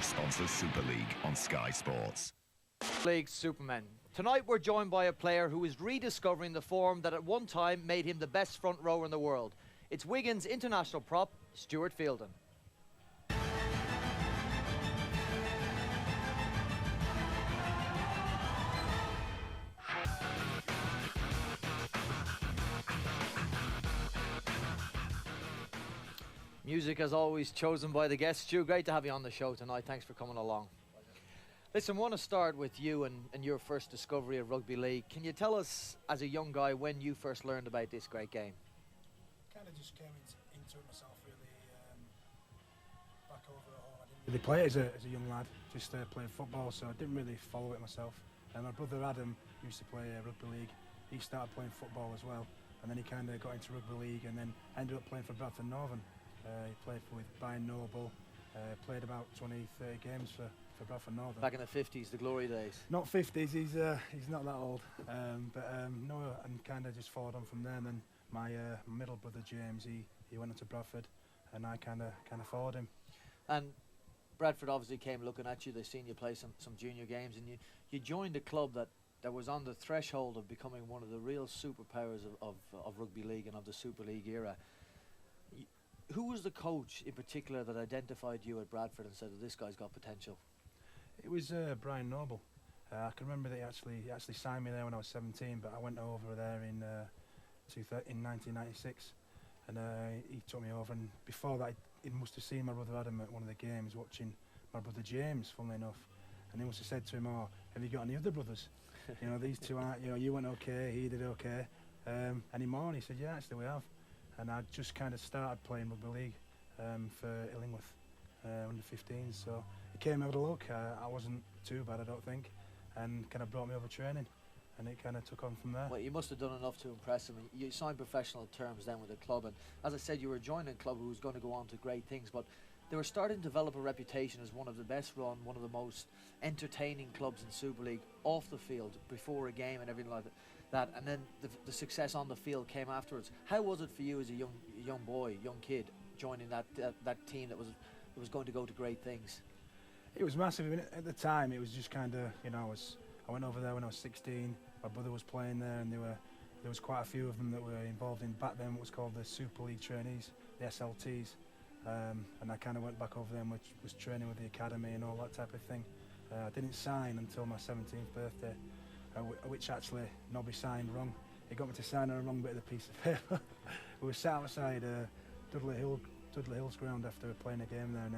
sponsors Super League on Sky Sports. League Supermen. Tonight we're joined by a player who is rediscovering the form that at one time made him the best front rower in the world. It's Wigan's international prop, Stuart Fielden. Music, as always, chosen by the guests. Stu, great to have you on the show tonight. Thanks for coming along. Listen, I want to start with you and your first discovery of rugby league. Can you tell us, as a young guy, when you first learned about this great game? Kind of just came into it myself, really. Back over at home, I didn't really play it as a young lad, just playing football, so I didn't really follow it myself. And my brother Adam used to play rugby league. He started playing football as well, and then he kind of got into rugby league and then ended up playing for Bradford Northern. He played with Brian Noble, played about 20-30 games for Bradford Northern. Back in the 50s, the glory days. Not 50s, he's not that old. No, and kind of just followed on from there. And then my middle brother James, he went into Bradford, and I kind of followed him. And Bradford obviously came looking at you. They seen you play some junior games, and you joined a club that was on the threshold of becoming one of the real superpowers of rugby league and of the Super League era. Who was the coach in particular that identified you at Bradford and said, oh, this guy's got potential? It was Brian Noble. I can remember that he actually signed me there when I was 17, but I went over there in 1996, and he took me over. And before that, he must have seen my brother Adam at one of the games, watching my brother James, funnily enough, and he must have said to him, "Oh, have you got any other brothers? You know, these two aren't. You know, you went okay, he did okay. Anymore?" And he said, "Yeah, actually we have." And I just kind of started playing rugby league for Illingworth under 15s, so it came out of luck. I wasn't too bad, I don't think, and kind of brought me over training, and it kind of took on from there. Well, you must have done enough to impress him. You signed professional terms then with the club, and as I said, you were joining a club who was going to go on to great things, but they were starting to develop a reputation as one of the best run, one of the most entertaining clubs in Super League off the field, before a game and everything like that, and then the success on the field came afterwards. How was it for you as a young kid, joining that team that was going to go to great things? It was massive. I mean, at the time, it was just kind of, you know, I went over there when I was 16. My brother was playing there, and there was quite a few of them that were involved in back then what was called the Super League trainees, the SLTs. And I kind of went back over there, which was training with the academy and all that type of thing. I didn't sign until my 17th birthday, which actually nobody signed wrong. He got me to sign on a wrong bit of the piece of paper. We were sat outside Dudley Hills ground after playing a game there, and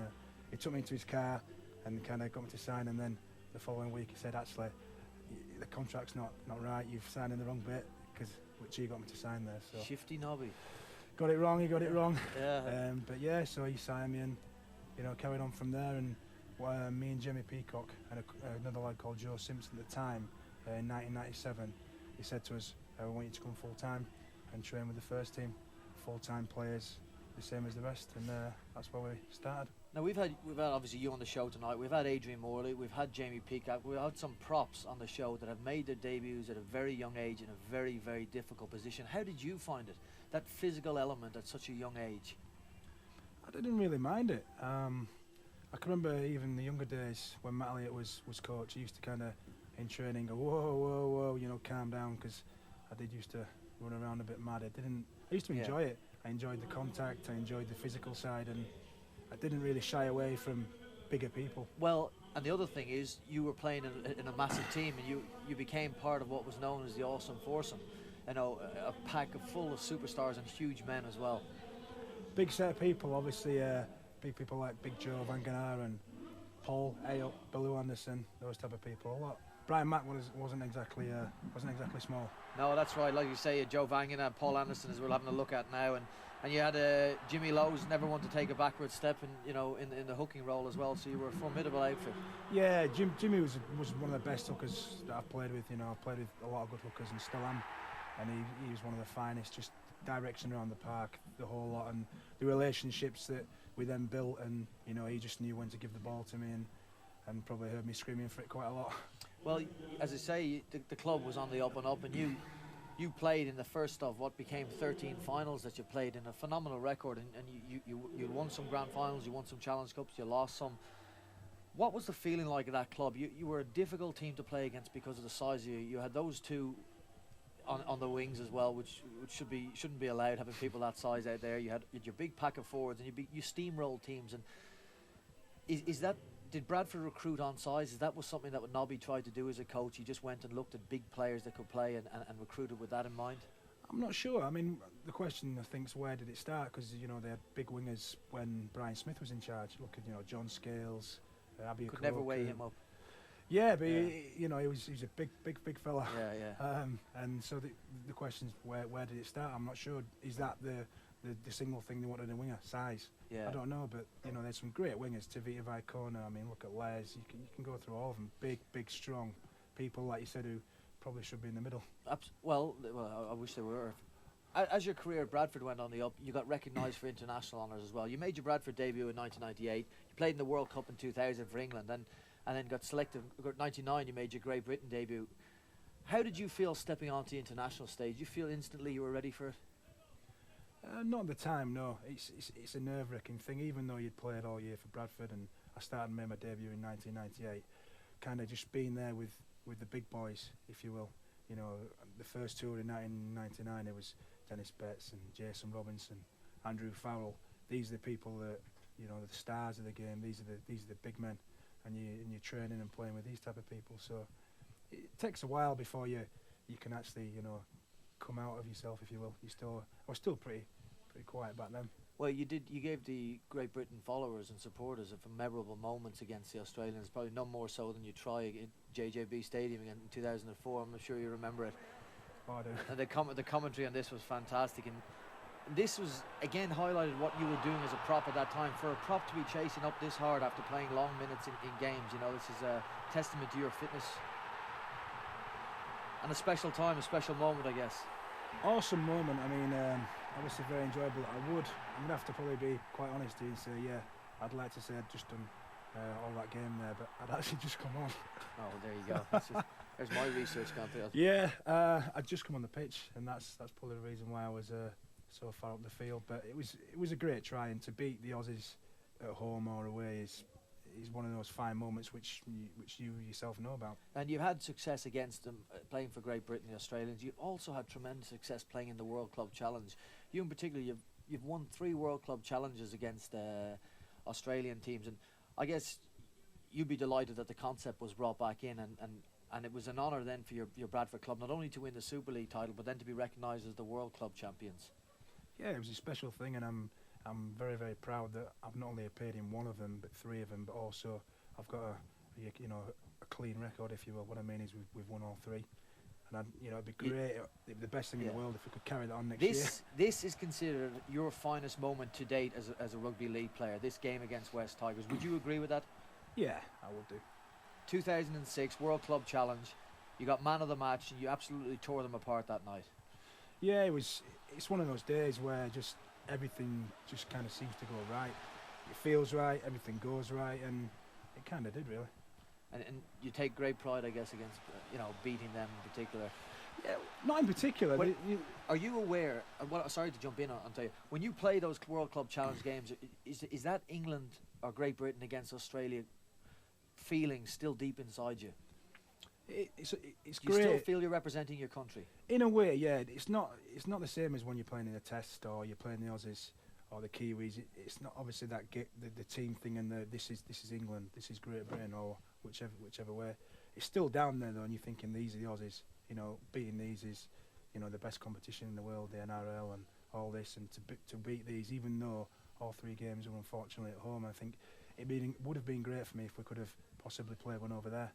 he took me into his car and kind of got me to sign. And then the following week he said, "Actually, the contract's not right. You've signed in the wrong bit," which he got me to sign there. So Shifty Nobby. He got it wrong. Yeah. But yeah, so he signed me, and you know, carried on from there. And me and Jimmy Peacock and another lad called Joe Simpson at the time, in 1997, he said to us, "I want you to come full time and train with the first team, full-time players, the same as the rest." And that's where we started. Now we've had obviously you on the show tonight. We've had Adrian Morley, we've had Jamie Peacock, we've had some props on the show that have made their debuts at a very young age in a very, very difficult position. How did you find it, that physical element at such a young age? I didn't really mind it. I can remember even the younger days when Matt Elliott was coach. He used to kind of in training go, whoa, you know, calm down, because I did used to run around a bit mad. I used to enjoy it. I enjoyed the contact, I enjoyed the physical side, and I didn't really shy away from bigger people. Well, and the other thing is, you were playing in a massive team, and you became part of what was known as the Awesome Foursome. You know, a pack full of superstars and huge men as well. Big set of people, obviously. Big people like Big Joe Van Ganar and Paul Ayo, Baloo Anderson, those type of people. A lot. Brian Mack wasn't exactly small. No, that's right. Like you say, Joe Vangan and Paul Anderson, as we're having a look at now, and you had Jimmy Lowe's never want to take a backward step, in the hooking role as well. So you were a formidable outfit. Yeah, Jimmy was one of the best hookers that I've played with. You know, I've played with a lot of good hookers and still am, and he was one of the finest. Just direction around the park, the whole lot, and the relationships that we then built. And you know, he just knew when to give the ball to me, and probably heard me screaming for it quite a lot. Well, as I say, the club was on the up and up, and you played in the first of what became 13 finals that you played in, a phenomenal record, and you won some grand finals, you won some Challenge Cups, you lost some. What was the feeling like at that club? You were a difficult team to play against because of the size of you. You had those two on the wings as well, which shouldn't be allowed, having people that size out there. You had your big pack of forwards, and you steamrolled teams. And is that, did Bradford recruit on size? Is that was something that Nobby tried to do as a coach? He just went and looked at big players that could play and recruited with that in mind? I'm not sure. I mean, the question I think is, where did it start? Because they had big wingers when Brian Smith was in charge. Look at John Scales, Abiy Could never weigh him up. Yeah, but he was a big fella. Yeah. And so the question is, where did it start? I'm not sure. Is that the single thing they wanted in a winger? Size? Yeah. I don't know, but there's some great wingers. Tavita Vaikona. I mean, look at Les. You can go through all of them. Big, strong people, like you said, who probably should be in the middle. Well, I wish they were. As your career at Bradford went on the up, you got recognised for international honours as well. You made your Bradford debut in 1998. You played in the World Cup in 2000 for England, and then got selected. 99, you made your Great Britain debut. How did you feel stepping onto the international stage? Did you feel instantly you were ready for it? Not at the time, no. It's a nerve-wracking thing, even though you'd played all year for Bradford, and I started and made my debut in 1998. Kind of just being there with the big boys, if you will. The first tour in 1999, it was Dennis Betts and Jason Robinson, Andrew Farrell. These are the people that, the stars of the game. These are the big men, and you're training and playing with these type of people. So it takes a while before you can actually, come out of yourself, if you will. I was still pretty quiet back then. Well, you gave the Great Britain followers and supporters of memorable moments against the Australians, probably no more so than you try at JJB Stadium again in 2004. I'm sure you remember it. Oh, I do. And the commentary on this was fantastic, and this was again highlighted what you were doing as a prop at that time. For a prop to be chasing up this hard after playing long minutes in games, this is a testament to your fitness. And a special time, a special moment, I guess. Awesome moment. I mean, obviously very enjoyable. I'm going to have to probably be quite honest here and say, yeah, I'd like to say I'd just done all that game there, but I'd actually just come on. Oh, well, there you go. There's my research gone through. Yeah, I'd just come on the pitch, and that's probably the reason why I was so far up the field. But it was a great try, and to beat the Aussies at home or away is one of those fine moments which you yourself know about. And you had success against them playing for Great Britain and the Australians. You also had tremendous success playing in the World Club Challenge. You in particular, you've won 3 World Club Challenges against Australian teams, and I guess you'd be delighted that the concept was brought back in, and it was an honour then for your Bradford club not only to win the Super League title but then to be recognised as the World Club champions. Yeah, it was a special thing, and I'm very, very proud that I've not only appeared in one of them, but 3 of them, but also I've got a clean record, if you will. What I mean is we've won all 3, and it'd be great, it'd be the best thing in the world if we could carry that on next year. This is considered your finest moment to date as a rugby league player. This game against West Tigers. Would you agree with that? Yeah, I would do. 2006 World Club Challenge. You got man of the match, and you absolutely tore them apart that night. Yeah, it's one of those days where everything just kind of seems to go right. It feels right, everything goes right, and it kind of did, really. And you take great pride, I guess, against beating them in particular. Yeah, not in particular. Are you aware? Sorry to jump in on tell you. When you play those World Club Challenge games, is that England or Great Britain against Australia feeling still deep inside you? It's great. You still feel you're representing your country? In a way, yeah. It's not the same as when you're playing in a test or you're playing the Aussies or the Kiwis. It's not obviously that the team thing and this is England, this is Great Britain, or whichever way. It's still down there though, and you're thinking these are the Aussies. Beating these is the best competition in the world, the NRL and all this, and to beat these, even though all 3 games were unfortunately at home, I think it would have been great for me if we could have possibly played one over there.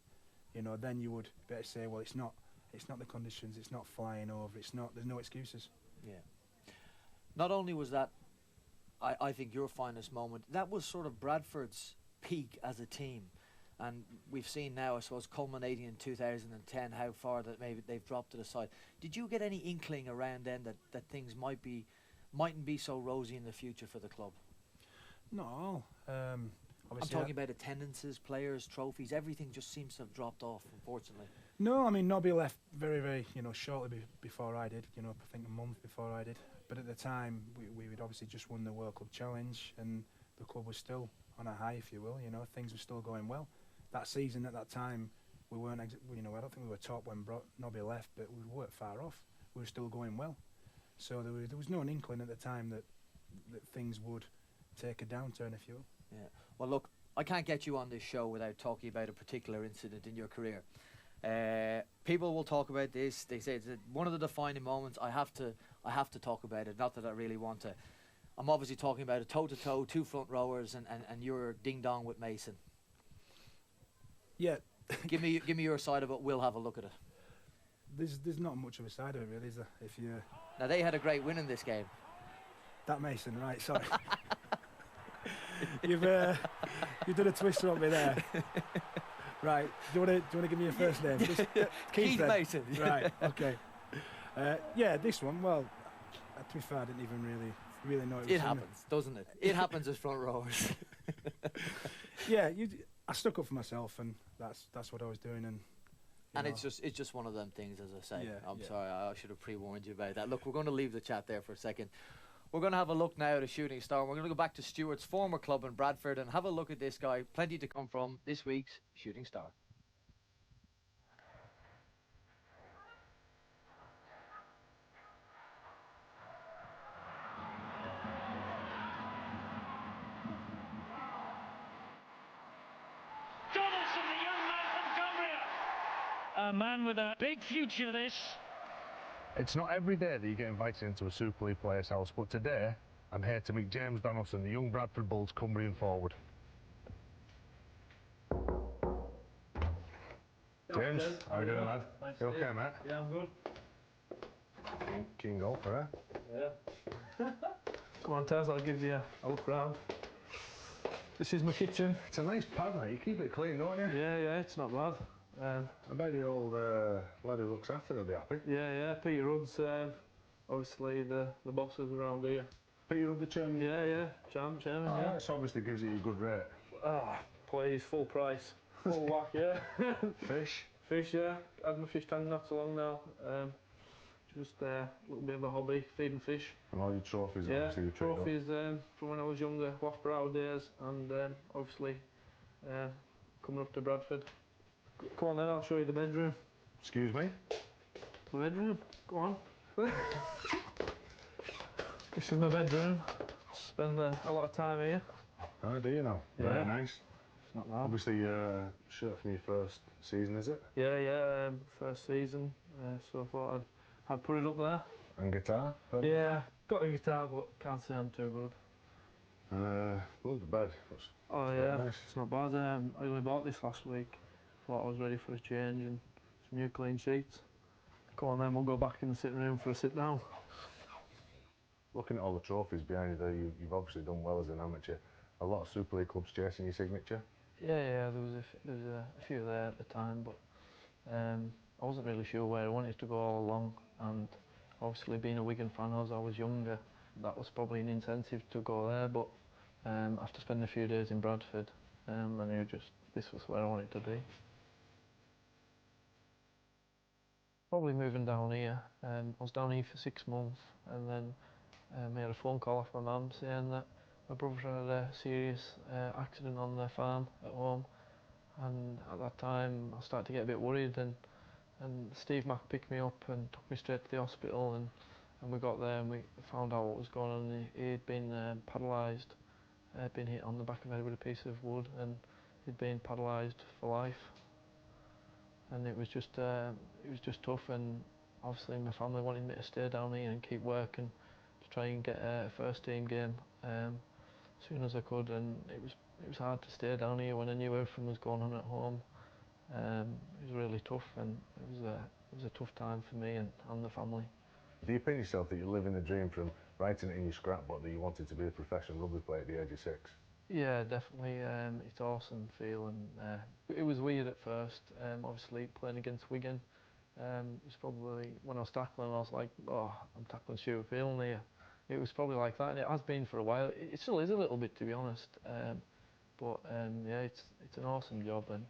Then you would better say, well, it's not the conditions, it's not flying over, there's no excuses. Yeah. Not only was that, I think, your finest moment, that was sort of Bradford's peak as a team. And we've seen now, I suppose, culminating in 2010, how far that maybe they've dropped to the side. Did you get any inkling around then that things mightn't be so rosy in the future for the club? No. I'm talking about attendances, players, trophies. Everything just seems to have dropped off, unfortunately. No, I mean, Nobby left very, very, shortly before I did. I think a month before I did. But at the time, we'd obviously just won the World Club Challenge, and the club was still on a high, if you will. You know, things were still going well. That season at that time, we weren't. You know, I don't think we were top when Nobby left, but we weren't far off. We were still going well. So there was no inkling at the time that things would take a downturn, if you will. Yeah. Well, look, I can't get you on this show without talking about a particular incident in your career. People will talk about this. They say it's one of the defining moments. I have to talk about it. Not that I really want to. I'm obviously talking about a toe-to-toe, 2 front rowers, and you're ding-dong with Mason. Yeah. give me your side of it. We'll have a look at it. There's not much of a side of it, really, is there? If you Now, they had a great win in this game. That Mason, right? Sorry. You've done a twister on me there. Right. Do you want to give me your first name? Just, Keith Mason. Right. Okay. Yeah, this one. Well, to be fair, I didn't even really know it was. It happens, doesn't it? It happens as front rowers. Yeah, I stuck up for myself, and that's what I was doing, and it's just one of them things, as I say. Yeah, I'm sorry, I should have pre-warned you about that. Look, we're going to leave the chat there for a second. We're going to have a look now at a shooting star. We're going to go back to Stuart's former club in Bradford and have a look at this guy. Plenty to come from this week's shooting star. Donaldson, the young man from Cumbria. A man with a big future, this. It's not every day that you get invited into a Super League players' house, but today I'm here to meet James Donaldson, the young Bradford Bulls Cumbrian forward. James, how are you doing, lad? Thanks, you okay, Steve. mate? Yeah, I'm good. Keen golfer, eh? Yeah. Come on, Taz, I'll give you a look round. This is my kitchen. It's a nice pad, mate. You keep it clean, don't you? Yeah, it's not bad. I bet the old lad who looks after it will be happy. Yeah, Peter Rudd's obviously the bosses around here. Peter Rudd, the chairman? Yeah, chairman, Oh, yeah. that obviously gives you a good rate. Ah, please, full price. Full whack, yeah. Fish? Fish, yeah. Had my fish tank not so long now. Just a little bit of a hobby, feeding fish. And all your trophies, Yeah, obviously, you treat up. trophies from when I was younger, Loughborough days, and obviously coming up to Bradford. Come on then, I'll show you the bedroom. Excuse me? My bedroom, go on. This is my bedroom. Spend a lot of time here. Oh, do you know? Yeah. Very nice. It's not bad. Obviously, shirt from your first season, is it? Yeah, first season, so I thought I'd put it up there. And guitar? Yeah, got a guitar, but can't say I'm too good. Love the bed. Oh yeah, nice. it's not bad. I only bought this last week. Thought I was ready for a change and some new clean sheets. Come on then, we'll go back in the sitting room for a sit down. Looking at all the trophies behind you there, you've obviously done well as an amateur. A lot of Super League clubs chasing your signature. Yeah, there was a few there at the time, but I wasn't really sure where I wanted to go all along, and obviously being a Wigan fan as I was younger, that was probably an incentive to go there, but after spending a few days in Bradford, I knew this was where I wanted to be. Probably moving down here. I was down here for 6 months, and then I had a phone call off my mum saying that my brother had a serious accident on their farm at home, and at that time I started to get a bit worried, and Steve Mack picked me up and took me straight to the hospital, and we got there and we found out what was going on. He'd been paralysed, been hit on the back of the head with a piece of wood, and he'd been paralysed for life. And it was just tough, and obviously my family wanted me to stay down here and keep working to try and get a first team game as soon as I could, and it was hard to stay down here when I knew everything was going on at home. It was really tough, and it was a tough time for me and the family. Do you pin yourself that you're living the dream from writing it in your scrapbook that you wanted to be a professional rugby player at the age of 6? Yeah, definitely. It's awesome feeling. It was weird at first. Obviously playing against Wigan, it was probably when I was tackling, I was like, oh, I'm tackling Stuart fielden here. It was probably like that, and it has been for a while. It still is a little bit, to be honest. But yeah, it's an awesome job, and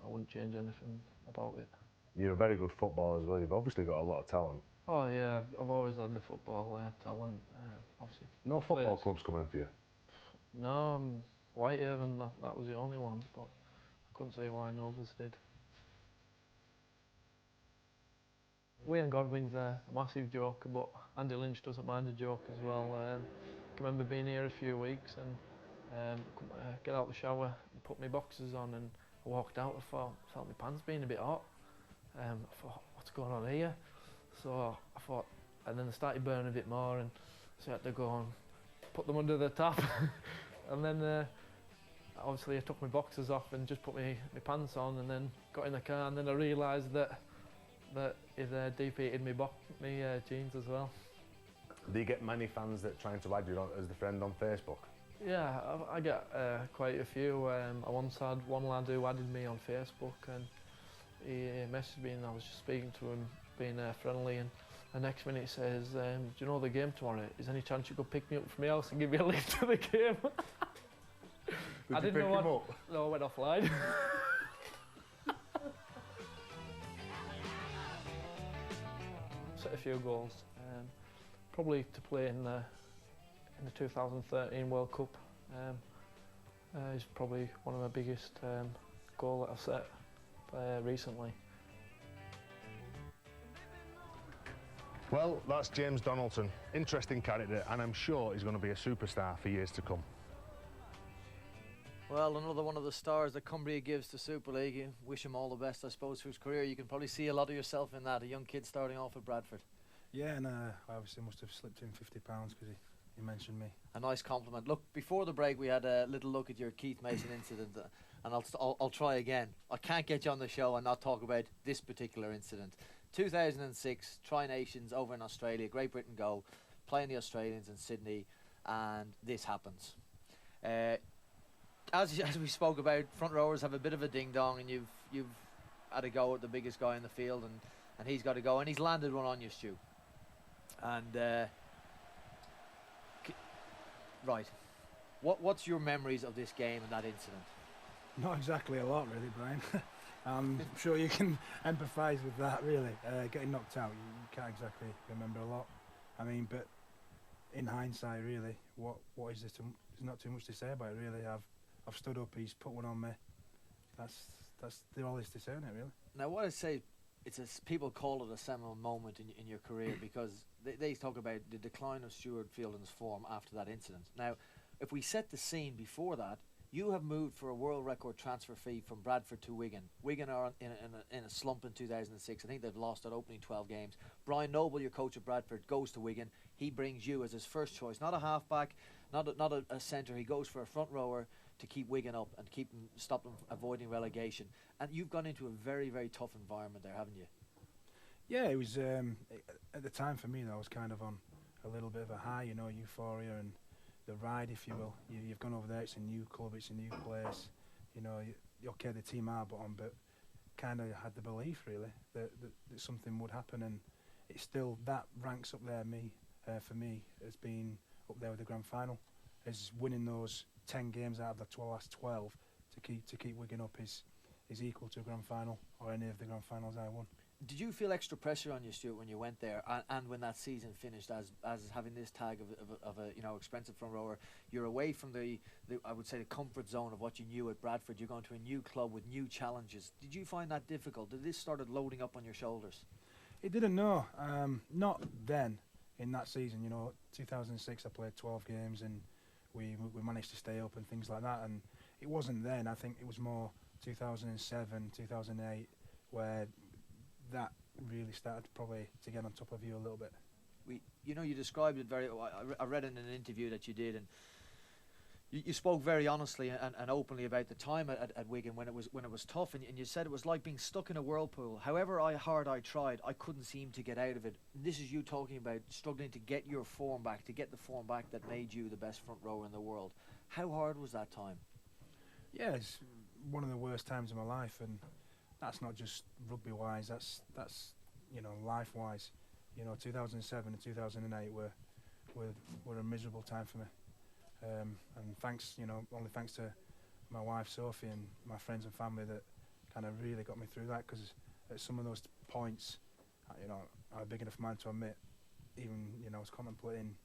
I wouldn't change anything about it. You're a very good footballer as well. You've obviously got a lot of talent. Oh yeah, I've always had the football talent. Obviously. No football clubs coming for you? No, whiter, and that was the only one. But I couldn't see why no others did. Wayne Godwin's a massive joker, but Andy Lynch doesn't mind a joke as well. I can remember being here a few weeks and get out the shower and put my boxers on, and I walked out. I felt my pants being a bit hot. I thought, what's going on here? So I thought, and then they started burning a bit more, and so I had to go and put them under the tap. And then obviously I took my boxers off and just put my pants on, and then got in the car, and then I realised that it defeated my jeans as well. Do you get many fans that trying to add you on as the friend on Facebook? Yeah, I get quite a few. I once had one lad who added me on Facebook, and he messaged me, and I was just speaking to him, being friendly, and the next minute he says, do you know the game tomorrow? Is there any chance you could pick me up from my house and give me a link to the game? Did you pick him up? No, I went offline. Set a few goals, probably to play in the 2013 World Cup. Is probably one of my biggest goal that I've set recently. Well, that's James Donaldson. Interesting character, and I'm sure he's going to be a superstar for years to come. Well, another one of the stars that Cumbria gives to Super League. You wish him all the best, I suppose, for his career. You can probably see a lot of yourself in that, a young kid starting off at Bradford. Yeah, and I obviously must have slipped in £50 because he mentioned me. A nice compliment. Look, before the break we had a little look at your Keith Mason incident, and I'll try again. I can't get you on the show and not talk about this particular incident. 2006, Tri-Nations over in Australia, Great Britain go, playing the Australians in Sydney, and this happens. As we spoke about, front rowers have a bit of a ding-dong, and you've had a go at the biggest guy in the field, and he's got to go, and he's landed one on you, Stu. And right, what's your memories of this game and that incident? Not exactly a lot, really, Brian. I'm sure you can empathise with that, really. Getting knocked out, you can't exactly remember a lot. I mean, but in hindsight, really, what is this? There's not too much to say about it, really. I've stood up, he's put one on me. That's all there is to say on it, really. Now, what I say, people call it a seminal moment in your career because they talk about the decline of Stuart Fielden's form after that incident. Now, if we set the scene before that, you have moved for a world record transfer fee from Bradford to Wigan. Wigan are in a slump in 2006. I think they've lost their opening 12 games. Brian Noble, your coach at Bradford, goes to Wigan. He brings you as his first choice, not a halfback, not a centre. He goes for a front rower to keep Wigan up and stop them avoiding relegation. And you've gone into a very, very tough environment there, haven't you? Yeah, it was at the time for me though, I was kind of on a little bit of a high, euphoria and the ride, if you will. You've gone over there, it's a new club, it's a new place. Okay, the team are bottom, but kind of had the belief really that something would happen, and it's still that ranks up there for me as being up there with the grand final, as winning those 10 games out of the last 12 to keep Wigan up is equal to a grand final or any of the grand finals I won. Did you feel extra pressure on you, Stuart, when you went there, and when that season finished, as having this tag of a expensive front rower? You're away from the I would say the comfort zone of what you knew at Bradford. You're going to a new club with new challenges. Did you find that difficult? Did this started loading up on your shoulders? It didn't, no. Not then. In that season, 2006, I played 12 games and we managed to stay up and things like that. And it wasn't then. I think it was more 2007, 2008, where that really started probably to get on top of you a little bit. You described it very. I read in an interview that you did, and you spoke very honestly and openly about the time at Wigan when it was tough, and you said it was like being stuck in a whirlpool. However hard I tried, I couldn't seem to get out of it. This is you talking about struggling to get your form back, to get the form back that made you the best front rower in the world. How hard was that time? Yeah, it's one of the worst times of my life, and that's not just rugby wise, that's life wise. 2007 and 2008 were a miserable time for me, and thanks only thanks to my wife Sophie and my friends and family that kind of really got me through that, because at some of those points I'm a big enough man to admit, even I was contemplating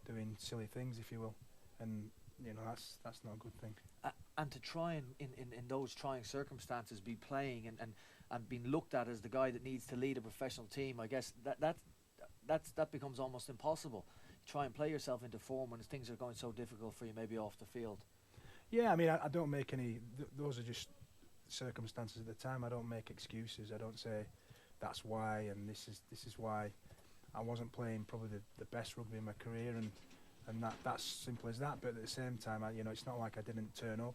doing silly things, if you will, and you know, that's not a good thing. And to try and in those trying circumstances be playing and being looked at as the guy that needs to lead a professional team, I guess that becomes almost impossible. Try and play yourself into form when things are going so difficult for you, maybe off the field. Yeah, I mean, I don't make any. Those are just circumstances at the time. I don't make excuses. I don't say that's why and this is why. I wasn't playing probably the best rugby in my career, and that's simple as that. But at the same time, you know, it's not like I didn't turn up.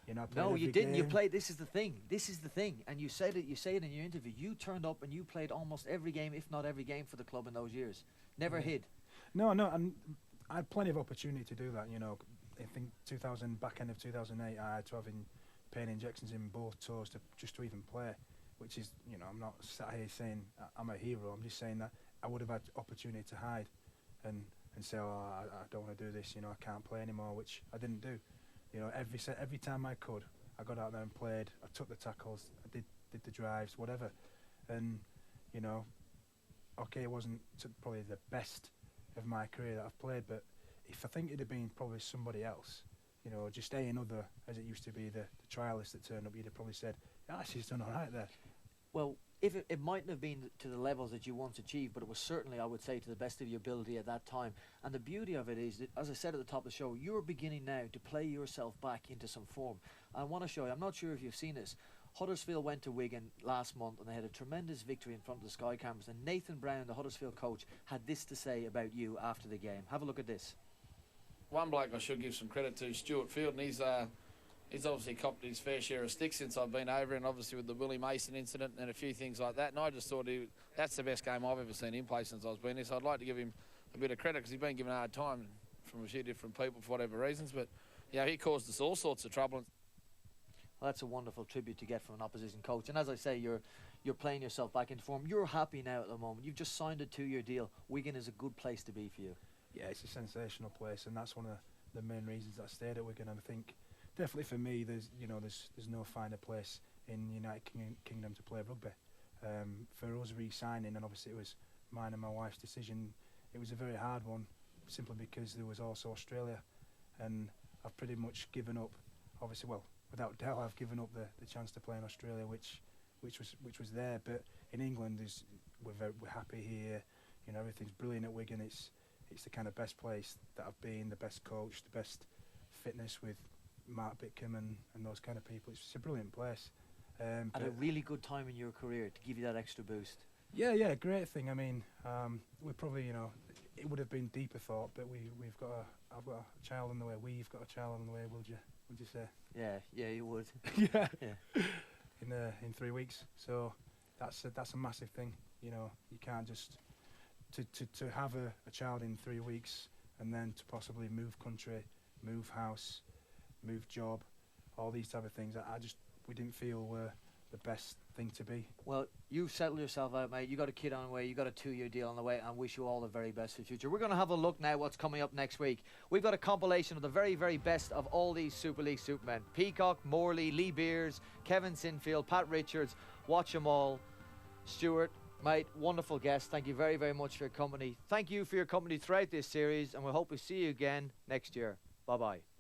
You know, I played no, you every didn't. You game. played. This is the thing. This is the thing. And you said it. You say it in your interview. You turned up and you played almost every game, if not every game, for the club in those years. Never hid. No, and I had plenty of opportunity to do that. You know, I think back end of 2008, I had to have pain injections in both toes just to even play. Which is, you know, I'm not sat here saying I'm a hero. I'm just saying that I would have had opportunity to hide and say, oh, I don't want to do this. You know, I can't play anymore, which I didn't do. You know, every time I could, I got out there and played. I took the tackles, I did the drives, whatever. And, you know, okay, it wasn't probably the best of my career that I've played, but if I think it'd have been probably somebody else, you know, just another, as it used to be, the trialist that turned up, you'd have probably said, ah, she's done all right there. Well, if it mightn't have been to the levels that you once achieved, but it was certainly, I would say, to the best of your ability at that time. And the beauty of it is that, as I said at the top of the show, you're beginning now to play yourself back into some form. I want to show you, I'm not sure if you've seen this, Huddersfield went to Wigan last month and they had a tremendous victory in front of the Sky cameras, and Nathan Brown, the Huddersfield coach, had this to say about you after the game. Have a look at this. One bloke I should give some credit to, Stuart, fielden. He's obviously copped his fair share of sticks since I've been over, and obviously with the Willie Mason incident and a few things like that. And I just thought that's the best game I've ever seen him play since I've been here. So I'd like to give him a bit of credit because he's been given a hard time from a few different people for whatever reasons. But yeah, he caused us all sorts of trouble. Well, that's a wonderful tribute to get from an opposition coach. And as I say, you're playing yourself back into form. You're happy now at the moment. You've just signed a 2-year deal. Wigan is a good place to be for you. Yeah, it's a sensational place, and that's one of the main reasons I stayed at Wigan. And I think definitely for me, there's no finer place in the United Kingdom to play rugby. For us re-signing, and obviously it was mine and my wife's decision, it was a very hard one, simply because there was also Australia, and I've pretty much given up. Obviously, well, without doubt, I've given up the chance to play in Australia, which was there. But in England, we're happy here. You know, everything's brilliant at Wigan. It's the kind of best place that I've been, the best coach, the best fitness with Mark Bickham and those kind of people. It's a brilliant place. At a really good time in your career to give you that extra boost. Yeah, great thing. I mean, we probably, you know, it would have been deeper thought, but I've got a child on the way. We've got a child on the way. Would you say? Yeah, you would. yeah. Yeah. In 3 weeks. So that's a massive thing. You know, you can't just to have a child in 3 weeks and then to possibly move country, move house, move job, all these type of things. We didn't feel were the best thing to be. Well, you've settled yourself out, mate. You got a kid on the way. You got a 2-year deal on the way, and wish you all the very best for the future. We're going to have a look now what's coming up next week. We've got a compilation of the very, very best of all these Super League supermen. Peacock, Morley, Lee Beers, Kevin Sinfield, Pat Richards. Watch them all. Stuart, mate, wonderful guest. Thank you very, very much for your company. Thank you for your company throughout this series, and we hope we see you again next year. Bye-bye.